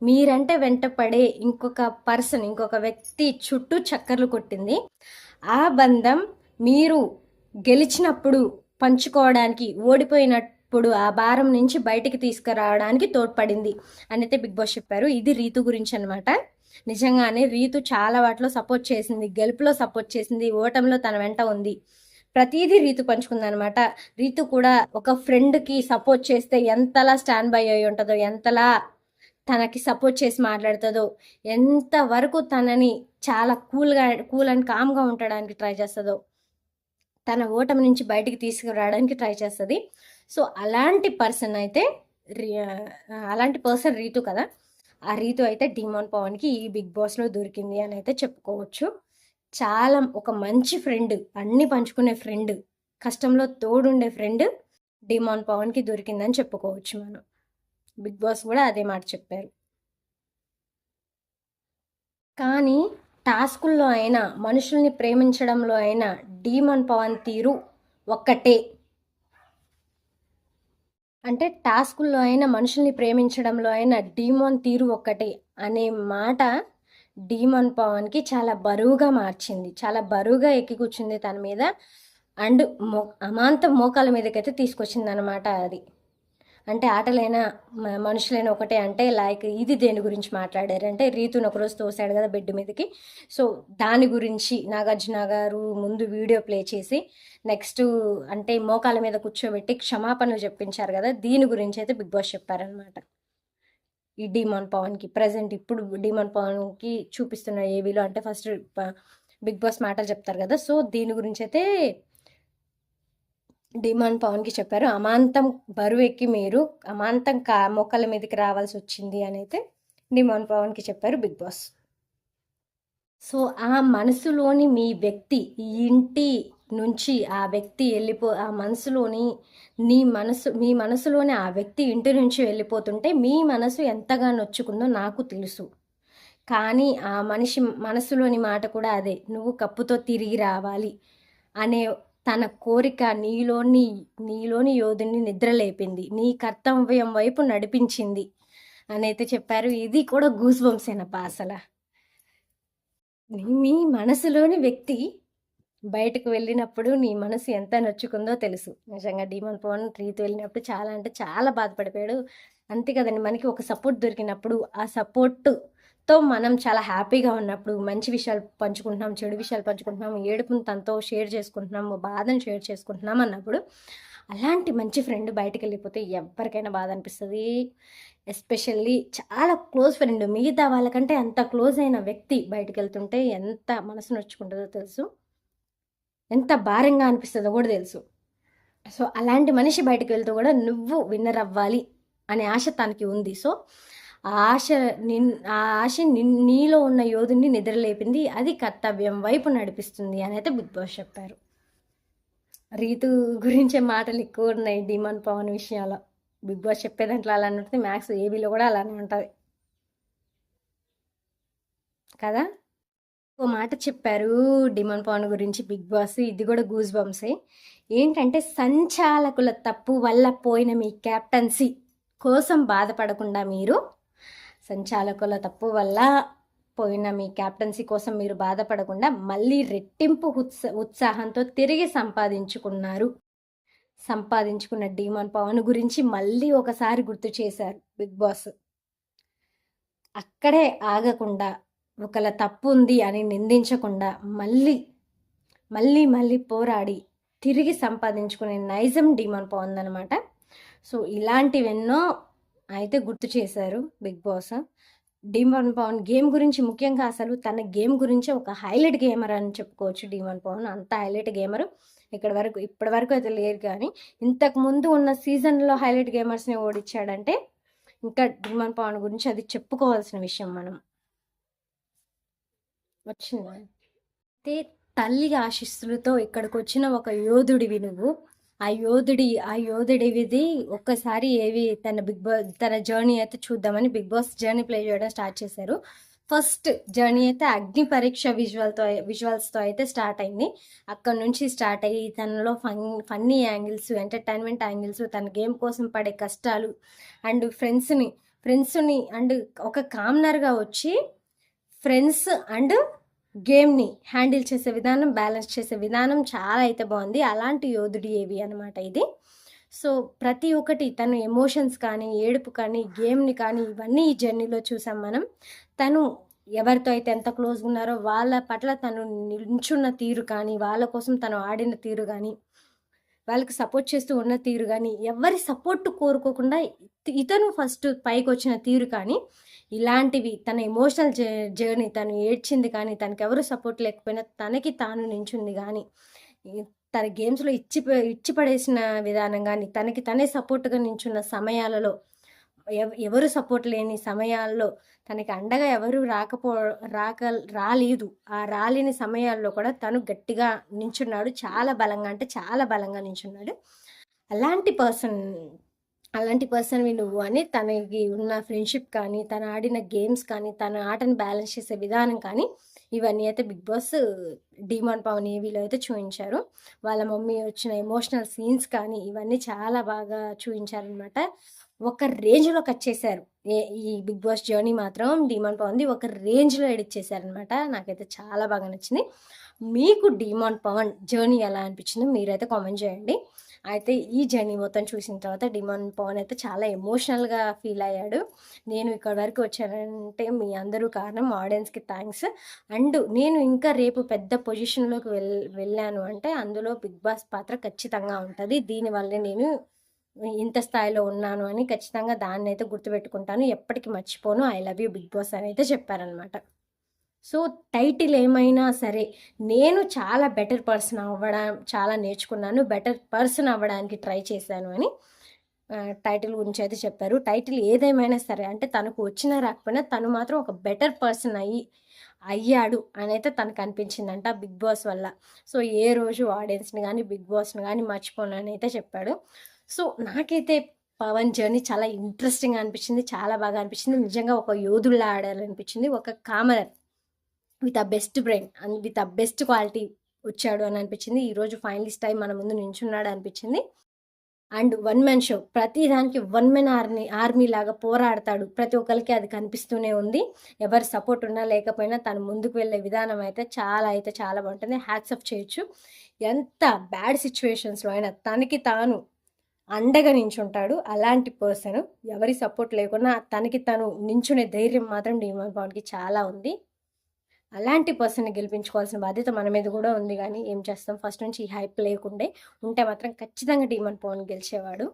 మీరంటే వెంట పడే ఇంకొక వ్యక్తి చుట్టూ చక్కర్లు కొట్టింది. ఆ బంధం మీరు గెలిచినప్పుడు పంచుకోవడానికి, ఓడిపోయినప్పుడు ఆ భారం నుంచి బయటికి తీసుకురావడానికి తోడ్పడింది అని అయితే బిగ్ బాస్ చెప్పారు. ఇది రీతు గురించి అనమాట. నిజంగానే రీతు చాలా వాటిలో సపోర్ట్ చేసింది. గెలుపులో సపోర్ట్ చేసింది, ఓటంలో తన వెంట ఉంది. ప్రతిదీ రీతు పంచుకుందనమాట. రీతు కూడా ఒక ఫ్రెండ్కి సపోర్ట్ చేస్తే ఎంతలా స్టాండ్ బై అయి ఉంటుందో, ఎంతలా తనకి సపోర్ట్ చేసి మాట్లాడుతుందో, ఎంతవరకు తనని చాలా కూల్ అండ్ కామ్గా ఉండడానికి ట్రై చేస్తుందో, తన ఓటమి నుంచి బయటికి తీసుకురావడానికి ట్రై చేస్తుంది. సో అలాంటి పర్సన్ రీతు కదా. ఆ రీతు అయితే డీమాన్ పవన్కి ఈ బిగ్ బాస్లో దొరికింది అని అయితే చెప్పుకోవచ్చు. చాలా ఒక మంచి ఫ్రెండ్, అన్ని పంచుకునే ఫ్రెండ్, కష్టంలో తోడుండే ఫ్రెండ్ డీమాన్ పవన్కి దొరికిందని చెప్పుకోవచ్చు మనం. బిగ్ బాస్ కూడా అదే మాట చెప్పారు. కానీ టాస్కుల్లో అయినా, మనుషుల్ని ప్రేమించడంలో అయినా డీమాన్ పవన్ తీరు ఒక్కటే. అంటే టాస్కుల్లో అయినా, మనుషుల్ని ప్రేమించడంలో అయినా డీమాన్ తీరు ఒక్కటే అనే మాట డీమాన్ పవన్కి చాలా బరువుగా మార్చింది. చాలా బరువుగా ఎక్కి కూర్చుంది తన మీద. అండ్ అమాంతం మోకాల మీదకైతే తీసుకొచ్చింది అనమాట అది. అంటే ఆటలైనా మనుషులైనా ఒకటే. అంటే లైక్ ఇది దేని గురించి మాట్లాడారంటే, రీతును ఒకరోజు తోసాడు కదా బెడ్ మీదకి. సో దాని గురించి నాగార్జున గారు ముందు వీడియో ప్లే చేసి నెక్స్ట్ అంటే మోకాల మీద కూర్చోబెట్టి క్షమాపణలు చెప్పించారు కదా, దీని గురించి అయితే బిగ్ బాస్ చెప్పారనమాట. ఈ డీమాన్ పవన్కి ప్రజెంట్ ఇప్పుడు డీమాన్ పవన్కి చూపిస్తున్న ఏవీలో అంటే ఫస్ట్ బిగ్ బాస్ మాటలు చెప్తారు కదా, సో దీని గురించి అయితే డీమాన్ పవన్కి చెప్పారు. అమాంతం బరువు ఎక్కి మీరు అమాంతం మొక్కల మీదకి రావాల్సి వచ్చింది అని అయితే డీమాన్ పవన్కి చెప్పారు బిగ్ బాస్. సో ఆ మనసులోని మీ వ్యక్తి, ఈ ఇంటి నుంచి ఆ వ్యక్తి ఆ మనసులోని మీ మనసులోని ఆ వ్యక్తి ఇంటి నుంచి వెళ్ళిపోతుంటే మీ మనసు ఎంతగా నొచ్చుకుందో నాకు తెలుసు. కానీ ఆ మనిషి మనసులోని మాట కూడా అదే, నువ్వు కప్పుతో తిరిగి రావాలి అనే తన కోరిక నీలోని యోధుని నిద్రలేపింది, నీ కర్తవ్యం వైపు నడిపించింది అని అయితే చెప్పారు. ఇది కూడా గూస్ బంప్సేనప్పా అసలు. మీ మనసులోని వ్యక్తి బయటకు వెళ్ళినప్పుడు నీ మనసు ఎంత నొచ్చుకుందో తెలుసు. నిజంగా డీమాన్ పవన్ రీతు వెళ్ళినప్పుడు చాలా అంటే చాలా బాధపడిపోయాడు. అంతే కదండి, మనకి ఒక సపోర్ట్ దొరికినప్పుడు ఆ సపోర్ట్తో మనం చాలా హ్యాపీగా ఉన్నప్పుడు, మంచి విషయాలు పంచుకుంటున్నాం, చెడు విషయాలు పంచుకుంటున్నాం, ఏడుపును తనతో షేర్ చేసుకుంటున్నాము, బాధను షేర్ చేసుకుంటున్నాం అన్నప్పుడు అలాంటి మంచి ఫ్రెండ్ బయటకు వెళ్ళిపోతే ఎవరికైనా బాధ అనిపిస్తుంది. ఎస్పెషల్లీ చాలా క్లోజ్ ఫ్రెండ్, మిగతా వాళ్ళకంటే అంత క్లోజ్ అయిన వ్యక్తి బయటకు వెళ్తుంటే ఎంత మనసు నొచ్చుకుంటుందో తెలుసు, ఎంత భారంగా అనిపిస్తుందో కూడా తెలుసు. సో అలాంటి మనిషి బయటకు వెళ్తూ కూడా నువ్వు విన్నర్ అవ్వాలి అనే ఆశ తనకి ఉంది. సో ఆ ఆశ నీలో ఉన్న యోధుని నిద్రలేపింది, అది కర్తవ్యం వైపు నడిపిస్తుంది అని అయితే బిగ్ బాస్ చెప్పారు. రీతు గురించే మాటలు ఎక్కువ ఉన్నాయి డీమాన్ పవన్ విషయంలో. బిగ్ బాస్ చెప్పే దాంట్లో అలా ఉంటుంది, మ్యాక్స్ ఏబీలో కూడా అలానే ఉంటుంది కదా. ఓ మాట చెప్పారు డీమాన్ పవన్ గురించి బిగ్ బాస్, ఇది కూడా గూస్ బంప్సే. ఏంటంటే, సంచాలకుల తప్పు వల్ల పోయిన మీ క్యాప్టెన్సీ కోసం బాధపడకుండా మీరు, సంచాలకుల తప్పు వల్ల పోయిన మీ క్యాప్టెన్సీ కోసం మీరు బాధపడకుండా మళ్ళీ రెట్టింపు ఉత్సాహంతో తిరిగి సంపాదించుకున్న డీమాన్ పవన్ గురించి మళ్ళీ ఒకసారి గుర్తు చేశారు బిగ్ బాస్. అక్కడే ఆగకుండా, ఒకళ్ళ తప్పు ఉంది అని నిందించకుండా మళ్ళీ పోరాడి తిరిగి సంపాదించుకునే నైజం డీమాన్ పవన్ అనమాట. సో ఇలాంటివెన్నో అయితే గుర్తు చేశారు Bigg Boss. Demon Pawan game గురించి ముఖ్యంగా అసలు తన గేమ్ గురించి ఒక హైలైట్ గేమర్ అని చెప్పుకోవచ్చు. డీమాన్ పవన్ అంత హైలైట్ గేమరు ఇప్పటి వరకు అయితే లేరు, కానీ ఇంతకు ముందు ఉన్న సీజన్లో హైలైట్ గేమర్స్ని ఓడించాడంటే ఇంకా డీమాన్ పవన్ గురించి అది చెప్పుకోవాల్సిన విషయం. మనం వచ్చింది అయితే తల్లి ఆశీస్సులతో ఇక్కడికి వచ్చిన ఒక యోధుడివి నువ్వు. ఆ యోధుడివిది ఒక్కసారి తన జర్నీ అయితే చూద్దామని బిగ్ బాస్ జర్నీ ప్లే చేయడం స్టార్ట్ చేశారు. ఫస్ట్ జర్నీ అయితే అగ్ని పరీక్ష విజువల్స్తో అయితే స్టార్ట్ అయింది. అక్కడ నుంచి స్టార్ట్ అయ్యి తనలో ఫన్నీ యాంగిల్స్, ఎంటర్టైన్మెంట్ యాంగిల్స్, తన గేమ్ కోసం పడే కష్టాలు అండ్ ఫ్రెండ్స్ని అండ్ ఒక కామ్నర్గా వచ్చి ఫ్రెండ్స్ అండ్ గేమ్ని హ్యాండిల్ చేసే విధానం, బ్యాలెన్స్ చేసే విధానం చాలా అయితే బాగుంది. అలాంటి యోధుడి ఏవి అనమాట ఇది. సో ప్రతి ఒక్కటి తను ఎమోషన్స్ కానీ, ఏడుపు కానీ, గేమ్ని కానీ ఇవన్నీ ఈ జర్నీలో చూసాం మనం. తను ఎవరితో అయితే ఎంత క్లోజ్గా ఉన్నారో వాళ్ళ పట్ల తను నిల్చున్న తీరు కానీ, వాళ్ళ కోసం తను ఆడిన తీరు కానీ, వాళ్ళకి సపోర్ట్ చేస్తూ ఉన్న తీరు కానీ, ఎవరి సపోర్ట్ కోరుకోకుండా ఇతను ఫస్ట్ పైకి వచ్చిన తీరు కానీ, ఇలాంటివి తన ఎమోషనల్ జర్నీ, తను ఏడ్చింది కానీ, తనకెవరు సపోర్ట్ లేకపోయినా తనకి తాను నించుంది కానీ, తన గేమ్స్లో ఇచ్చి పడేసిన విధానం కానీ, తనకి తనే సపోర్ట్గా నించున్న సమయాలలో, ఎవరు సపోర్ట్ లేని సమయాల్లో తనకి అండగా ఎవరు రాలేదు. ఆ రాలేని సమయాల్లో కూడా తను గట్టిగా నించున్నాడు. చాలా బలంగా, అంటే చాలా బలంగా నించున్నాడు. అలాంటి పర్సన్వి నువ్వు అని తనకి ఉన్న ఫ్రెండ్షిప్ కానీ, తను ఆడిన గేమ్స్ కానీ, తన ఆటను బ్యాలెన్స్ చేసే విధానం కానీ, ఇవన్నీ అయితే బిగ్ బాస్ డీమాన్ పవన్ ఏవీలో అయితే చూపించారు. వాళ్ళ మమ్మీ వచ్చిన ఎమోషనల్ సీన్స్ కానీ ఇవన్నీ చాలా బాగా చూపించారనమాట. ఒక రేంజ్లో కట్ చేశారు. ఈ బిగ్ బాస్ జర్నీ మాత్రం డీమాన్ పవన్ది ఒక రేంజ్లో ఎడిట్ చేశారనమాట. నాకైతే చాలా బాగా నచ్చింది. మీకు డీమాన్ పవన్ జర్నీ ఎలా అనిపించిందో మీరైతే కామెంట్ చేయండి. అయితే ఈ జర్నీ మొత్తం చూసిన తర్వాత డీమాన్ పవన్ అయితే చాలా ఎమోషనల్గా ఫీల్ అయ్యాడు. నేను ఇక్కడ వరకు వచ్చానంటే మీ అందరూ కారణం, ఆడియన్స్కి థ్యాంక్స్. అండ్ నేను ఇంకా రేపు పెద్ద పొజిషన్లోకి వెళ్ళాను అంటే అందులో బిగ్ బాస్ పాత్ర ఖచ్చితంగా ఉంటుంది. దీనివల్లే నేను ఇంత స్థాయిలో ఉన్నాను అని ఖచ్చితంగా దాన్ని అయితే గుర్తుపెట్టుకుంటాను, ఎప్పటికీ మర్చిపోను. I love you Bigg Boss అని అయితే చెప్పారనమాట. సో టైటిల్ ఏమైనా సరే నేను చాలా బెటర్ పర్సన్ చాలా నేర్చుకున్నాను, బెటర్ పర్సన్ అవ్వడానికి ట్రై చేశాను అని టైటిల్ గురించి అయితే చెప్పారు. టైటిల్ ఏదేమైనా సరే, అంటే తనకు వచ్చినా రాకపోయినా తను మాత్రం ఒక బెటర్ పర్సన్ అయ్యాడు అని అయితే తనకు అనిపించిందంట బిగ్ బాస్ వల్ల. సో ఏ రోజు ఆడియన్స్ని కానీ బిగ్ బాస్ని కానీ మర్చిపోను అని అయితే చెప్పాడు. సో నాకైతే పవన్ జర్నీ చాలా ఇంట్రెస్టింగ్ అనిపించింది, చాలా బాగా అనిపించింది. నిజంగా ఒక యోధుల్లా ఆడాలనిపించింది. ఒక commoner with a best brain and with a best quality వచ్చాడు అని అనిపించింది. ఈరోజు ఫైనలిస్ట్ టైం మన ముందు నించున్నాడు అనిపించింది. అండ్ వన్ మ్యాన్ షో, ప్రతి దానికి వన్ మ్యాన్ ఆర్మీ లాగా పోరాడతాడు. ప్రతి ఒక్కరికి అది కనిపిస్తూనే ఉంది. ఎవరి సపోర్ట్ ఉన్నా లేకపోయినా తను ముందుకు వెళ్ళే విధానం అయితే చాలా బాగుంటుంది. హ్యాట్స్ ఆఫ్ చేయొచ్చు. ఎంత బ్యాడ్ సిచ్యువేషన్స్లో అయినా తనకి తాను అండగా నించుంటాడు. అలాంటి పర్సన్ ఎవరి సపోర్ట్ లేకున్నా తనకి తను నించునే ధైర్యం మాత్రం డీమాన్ పవన్కి చాలా ఉంది. అలాంటి పర్సన్ని గెలిపించుకోవాల్సిన బాధ్యత మన మీద కూడా ఉంది. కానీ ఏం చేస్తాం, ఫస్ట్ నుంచి ఈ హైప్ లేకుండే ఉంటే మాత్రం ఖచ్చితంగా డీమాన్ పవన్ గెలిచేవాడు.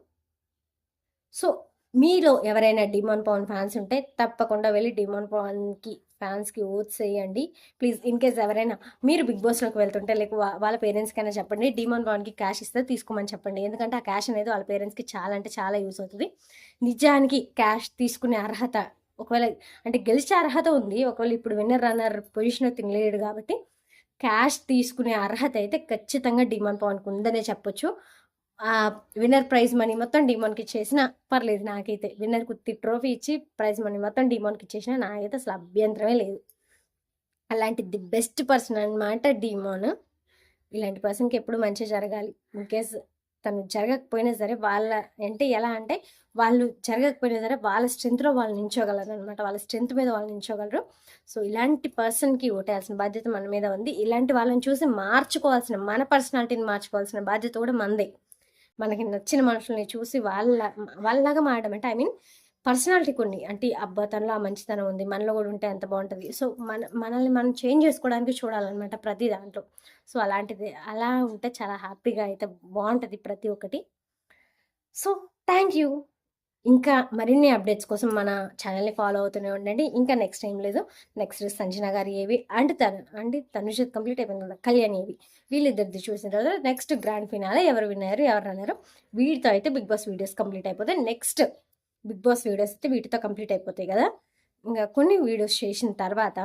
సో మీలో ఎవరైనా డీమాన్ పవన్ ఫ్యాన్స్ ఉంటే తప్పకుండా వెళ్ళి డీమాన్ పవన్కి ఫ్యాన్స్కి ఓట్స్ వేయండి ప్లీజ్. ఇన్ కేస్ ఎవరైనా మీరు బిగ్ బాస్లోకి వెళ్తుంటే లేక వాళ్ళ పేరెంట్స్కైనా చెప్పండి డీమాన్ పవన్కి క్యాష్ ఇస్తే తీసుకోమని చెప్పండి. ఎందుకంటే ఆ క్యాష్ అనేది వాళ్ళ పేరెంట్స్కి చాలా యూస్ అవుతుంది. నిజానికి క్యాష్ తీసుకునే అర్హత, ఒకవేళ అంటే గెలిచే అర్హత ఉంది, ఒకవేళ ఇప్పుడు విన్నర్ రన్నర్ పొజిషన్ తినలేడు కాబట్టి క్యాష్ తీసుకునే అర్హత అయితే ఖచ్చితంగా డీమాన్ పవన్కి ఉందనే చెప్పొచ్చు. విన్నర్ ప్రైజ్ మనీ మొత్తం డీమాన్కి ఇచ్చేసినా పర్లేదు. నాకైతే విన్నర్కి ఉత్తి ట్రోఫీ ఇచ్చి ప్రైజ్ మనీ మొత్తం డీమాన్కి ఇచ్చేసినా నాకైతే అసలు అభ్యంతరమే లేదు. అలాంటి ది బెస్ట్ పర్సన్ అనమాట డీమాన్. ఇలాంటి పర్సన్కి ఎప్పుడు మంచి జరగాలి. ఇన్కేస్ తను జరగకపోయినా సరే ఎలా అంటే వాళ్ళు జరగకపోయినా సరే వాళ్ళ స్ట్రెంత్లో వాళ్ళు నించోగలరు అనమాట. వాళ్ళ స్ట్రెంత్ మీద వాళ్ళు నించోగలరు. సో ఇలాంటి పర్సన్కి ఓటేయాల్సిన బాధ్యత మన మీద ఉంది. ఇలాంటి వాళ్ళని చూసి మన పర్సనాలిటీని మార్చుకోవాల్సిన బాధ్యత కూడా మనదే. మనకి నచ్చిన మనుషుల్ని చూసి వాళ్ళలాగా మారడం, అంటే పర్సనాలిటీ కొన్ని అంటే అబ్బా తనలో ఆ మంచితనం ఉంది, మనలో కూడా ఉంటే ఎంత బాగుంటుంది. సో మనల్ని మనం చేంజ్ చేసుకోవడానికి చూడాలన్నమాట ప్రతి దాంట్లో. సో అలా ఉంటే చాలా హ్యాపీగా అయితే బాగుంటుంది ప్రతి ఒక్కటి. So thank you. ఇంకా మరిన్ని అప్డేట్స్ కోసం మన ఛానల్ని ఫాలో అవుతూనే ఉండండి. ఇంకా నెక్స్ట్ ఏం లేదు, నెక్స్ట్ సంజన గారి ఏవి అండ్ తనుష కంప్లీట్ అయిపోయింది కదా, కళ్యాణ్ ఏవి, వీళ్ళిద్దరిది చూసిన తర్వాత నెక్స్ట్ గ్రాండ్ ఫినాలే ఎవరు విన్నారు ఎవరు అన్నారు, వీటితో అయితే బిగ్ బాస్ వీడియోస్ కంప్లీట్ అయిపోతాయి. నెక్స్ట్ బిగ్ బాస్ వీడియోస్ అయితే వీటితో కంప్లీట్ అయిపోతాయి కదా. ఇంకా కొన్ని వీడియోస్ చేసిన తర్వాత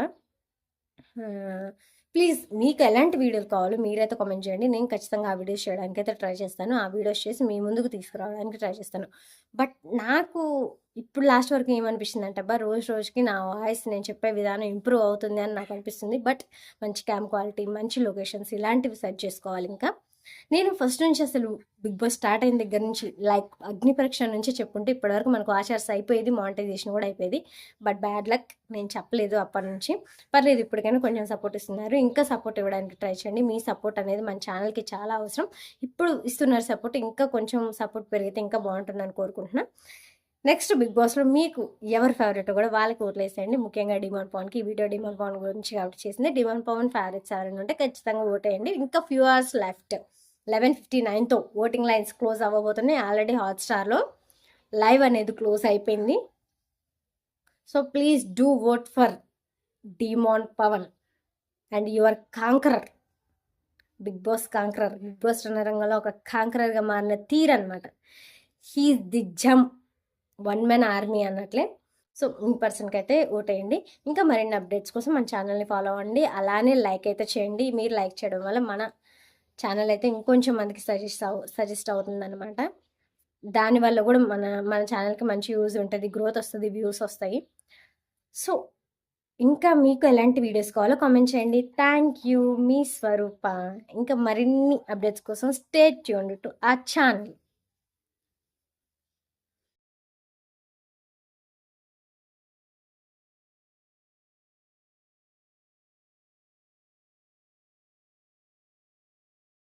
ప్లీజ్ మీకు ఎలాంటి వీడియోలు కావాలో మీరైతే కామెంట్ చేయండి. నేను ఖచ్చితంగా ఆ వీడియోస్ చేయడానికి అయితే ట్రై చేస్తాను. ఆ వీడియోస్ చేసి మీ ముందుకు తీసుకురావడానికి ట్రై చేస్తాను. బట్ నాకు ఇప్పుడు లాస్ట్ వరకు ఏమనిపిస్తుంది అంటే, అబ్బా రోజు రోజుకి నా వాయిస్ నేను చెప్పే విధానం ఇంప్రూవ్ అవుతుంది అని నాకు అనిపిస్తుంది. బట్ మంచి క్యామ్ క్వాలిటీ, మంచి లొకేషన్స్ ఇలాంటివి సెర్చ్ చేసుకోవాలి. ఇంకా నేను ఫస్ట్ నుంచి అసలు బిగ్ బాస్ స్టార్ట్ అయిన దగ్గర నుంచి లైక్ అగ్ని పరీక్ష నుంచి చెప్పుకుంటే ఇప్పటివరకు మనకు ఆచార్స్ అయిపోయేది, మానిటైజేషన్ కూడా అయిపోయేది. బట్ బ్యాడ్ లక్ నేను చెప్పలేదు అప్పటి నుంచి. పర్లేదు, ఇప్పటికైనా కొంచెం సపోర్ట్ ఇస్తున్నారు. ఇంకా సపోర్ట్ ఇవ్వడానికి ట్రై చేయండి. మీ సపోర్ట్ అనేది మన ఛానల్కి చాలా అవసరం. ఇప్పుడు ఇస్తున్నారు సపోర్ట్, ఇంకా కొంచెం సపోర్ట్ పెరిగితే ఇంకా బాగుంటుందని కోరుకుంటున్నాను. నెక్స్ట్ బిగ్ బాస్లో మీకు ఎవరి ఫేవరెట్ కూడా వాళ్ళకి ఓట్లేసేయండి. ముఖ్యంగా డిమాండ్ పవన్కి. ఈ వీడియో డిమాండ్ పవన్ గురించి కాబట్టి చేసింది. డిమాండ్ పవన్ ఫేవరెట్స్ ఎవరైనా ఉంటే ఖచ్చితంగా ఓటేయండి. ఇంకా ఫ్యూ అవర్స్ లెఫ్ట్. 11:59తో ఓటింగ్ లైన్స్ క్లోజ్ అవ్వబోతున్నాయి. ఆల్రెడీ హాట్స్టార్లో లైవ్ అనేది క్లోజ్ అయిపోయింది. So please do vote for Demon Pavan and your conqueror, Bigg Boss conqueror. Bigg Boss రంగంలో ఒక కాంకరర్గా మారిన తీరనమాట. He is the gem, one man army అన్నట్లే. సో ఈ పర్సన్కి అయితే ఓటేయండి. ఇంకా మరిన్ని అప్డేట్స్ కోసం మన ఛానల్ని ఫాలో అవ్వండి. అలానే లైక్ అయితే చేయండి. మీరు లైక్ చేయడం వల్ల మన ఛానల్ అయితే ఇంకొంచెం మందికి సజెస్ట్ అవుతుందన్నమాట. దానివల్ల కూడా మన ఛానల్కి మంచి యూజ్ ఉంటుంది, గ్రోత్ వస్తుంది, వ్యూస్ వస్తాయి. సో ఇంకా మీకు ఎలాంటి వీడియోస్ కావాలో కామెంట్ చేయండి. Thank you. మీ స్వరూప. ఇంకా మరిన్ని అప్డేట్స్ కోసం స్టే ట్యూన్డ్ టు ఆ ఛానల్.